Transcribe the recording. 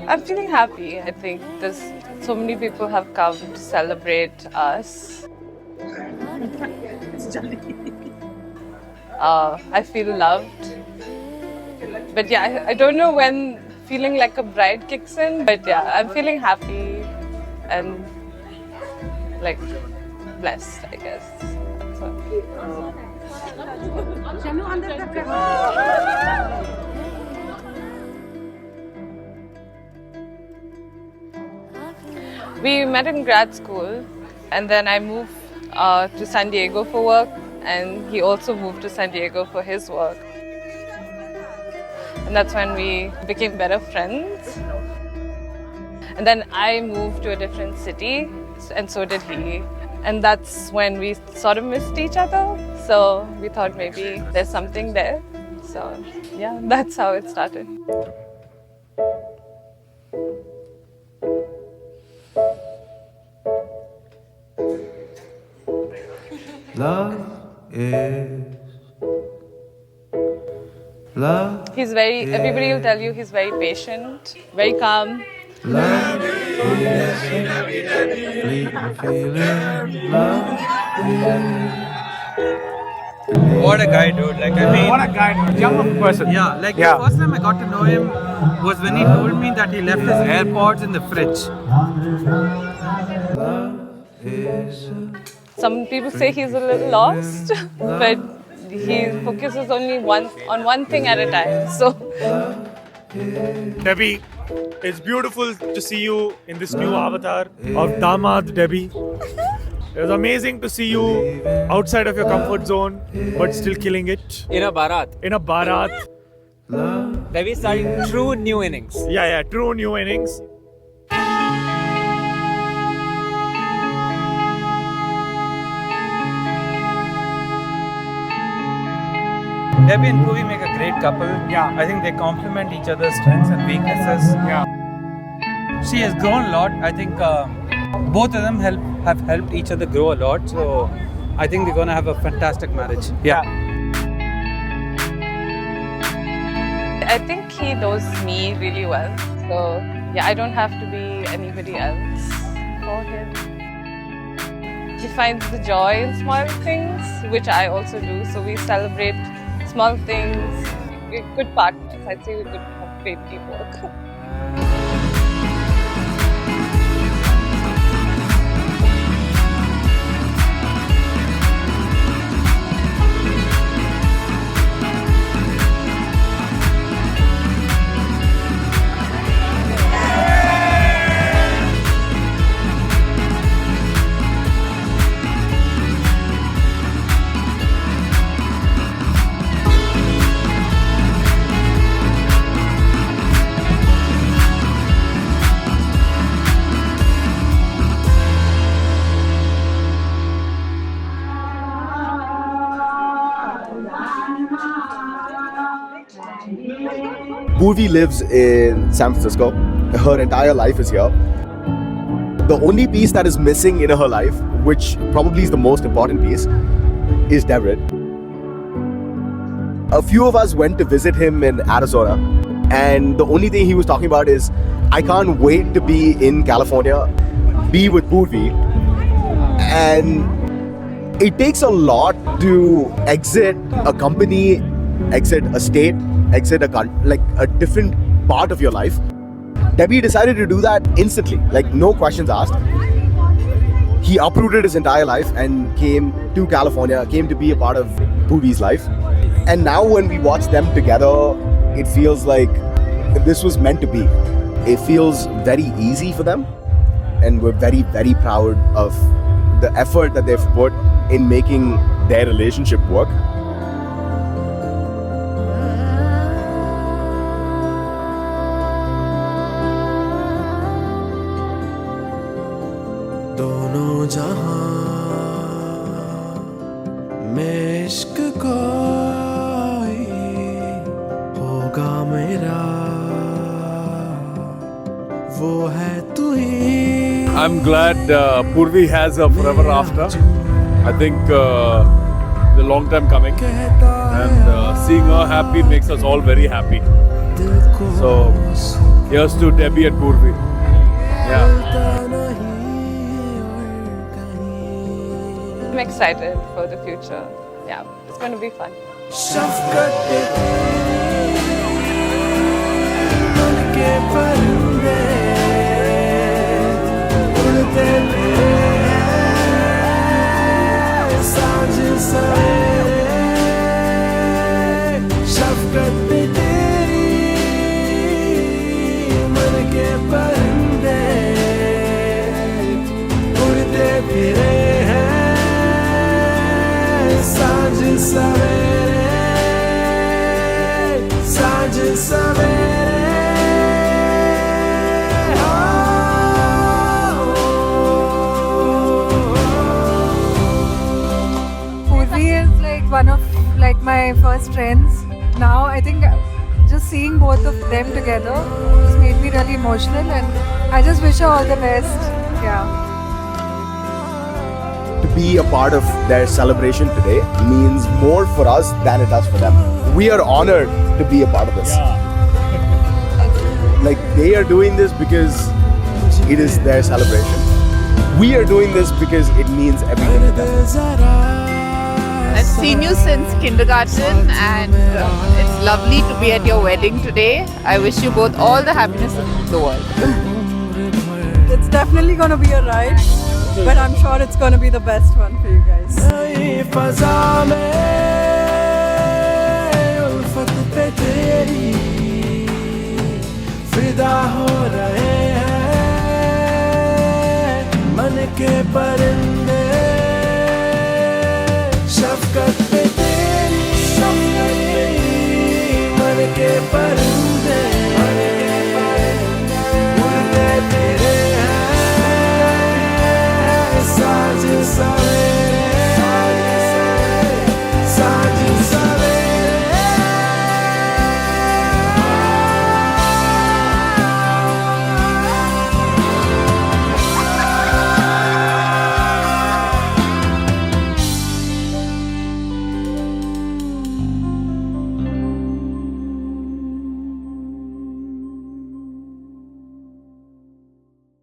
I'm feeling happy. I think there's so many people have come to celebrate us. I feel loved. But yeah, I don't know when feeling like a bride kicks in. But yeah, I'm feeling happy and like blessed, I guess. That's all. We met in grad school, and then I moved to San Diego for work, and he also moved to San Diego for his work. And that's when we became better friends. And then I moved to a different city, and so did he. And that's when we sort of missed each other. So we thought maybe there's something there. So yeah, that's how it started. Love. Everybody will tell you he's very patient, very calm. Love is fleeting feeling. Love What a guy, dude. Like, I mean, What a guy, young person. yeah, like Yeah. the first time I got to know him was when he told me that he left his AirPods in the fridge. is Some people say he's a little lost, but he focuses only on one thing at a time. So Debbie, it's beautiful to see you in this new avatar of Damad Debbie. It was amazing to see you outside of your comfort zone, but still killing it In a Bharat. in a Bharat. Debbie starting true new innings. Yeah, true new innings. Debbie and Poovi make a great couple. Yeah. I think they complement each other's strengths and weaknesses. Yeah. She has grown a lot. I think both of them have helped each other grow a lot. So I think they're going to have a fantastic marriage. Yeah. I think he knows me really well. So yeah, I don't have to be anybody else for him. He finds the joy in small things, which I also do. So we celebrate small things. We're good partners. I'd say we're good, great teamwork. Purvi lives in San Francisco. Her entire life is here. The only piece that is missing in her life, which probably is the most important piece, is Devrid. A few of us went to visit him in Arizona, and the only thing he was talking about is, I can't wait to be in California, be with Purvi. And it takes a lot to exit a company, exit a state, exit a different part of your life. Debbie decided to do that instantly, like no questions asked. He uprooted his entire life and came to California, came to be a part of Purvi's life. And now when we watch them together, it feels like this was meant to be. It feels very easy for them, and we're very, very proud of the effort that they've put in making their relationship work. दोनों जहां में इश्क कोई होगा मेरा, वो है तू ही। I'm glad Purvi has a forever after. I think it's a long time coming, and seeing her happy makes us all very happy. So here's to Debbie and Purvi. Yeah. I'm excited for the future. Yeah, it's going to be fun. शफ़क़त मन के परिंदे उड़ते साँझ सवेरे, शफ़क़त तेरी मन के परिंदे उड़ते फिरे हैं साँझ सवेरे, साँझ सवेरे। Purvi is like one of my first friends. Now I think just seeing both of them together just made me really emotional, and I just wish her all the best. Yeah. To be a part of their celebration today means more for us than it does for them. We are honored to be a part of this. Like, they are doing this because it is their celebration. We are doing this because it means everything to them. I've seen you since kindergarten, and it's lovely to be at your wedding today. I wish you both all the happiness in the world. It's definitely going to be a ride, but I'm sure it's going to be the best one for you guys. नई फ़ज़ा में उल्फत पे तेरी फिदा हो रहे हैं मन के परिंदे, शफ़क़त